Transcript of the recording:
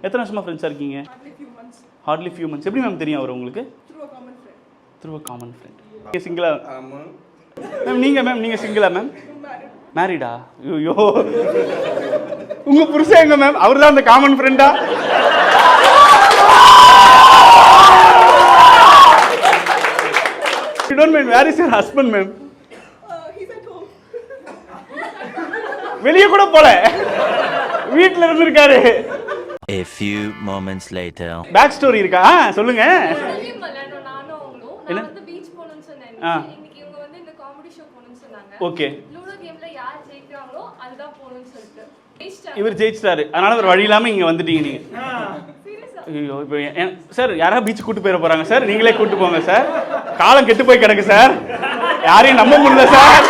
எத்தனை வருஷமா ஃப்ரெண்ட்ஸாக இருக்கீங்க? Hardly few months. எப்படி மேம் தெரியும் அவர் உங்களுக்கு? Through a common friend. நீங்கள் சிங்கிளா மேம்? நீங்கள் சிங்கிளா மேம்? மேரிடா? ஐயோ, உங்கள் புருஷன் எங்க மேம்? அவர் தான் அந்த காமன் ஃப்ரெண்டா? You don't mind, where is your husband, ma'am? He's at home. வெளியே கூட போல, வீட்ல இருந்திருக்காரு. A few moments later. Back story இருக்கா? சொல்லுங்க. நான் வந்து பீச் போணும்னு சொன்னேன். இன்னைக்கு இவங்க வந்து இந்த காமெடி ஷோ போணும்னு சொன்னாங்க. ஓகே. லூடோ கேம்ல யார் ஜெயிக்கிறாங்களோ அதுதான் போணும்னு சொல்லிட்டு. இவர் ஜெயிச்சிட்டாரு. அதனால ஒரு வழி இல்லாம இங்க வந்துட்டீங்க நீங்க. ஐயோ, இப்போ சார் யாராவது பீச் கூட்டு போயிட போறாங்க சார், நீங்களே கூட்டு போங்க சார். காலம் கெட்டு போய் கிடக்கு சார், யாரையும் நம்ப முடியல சார்.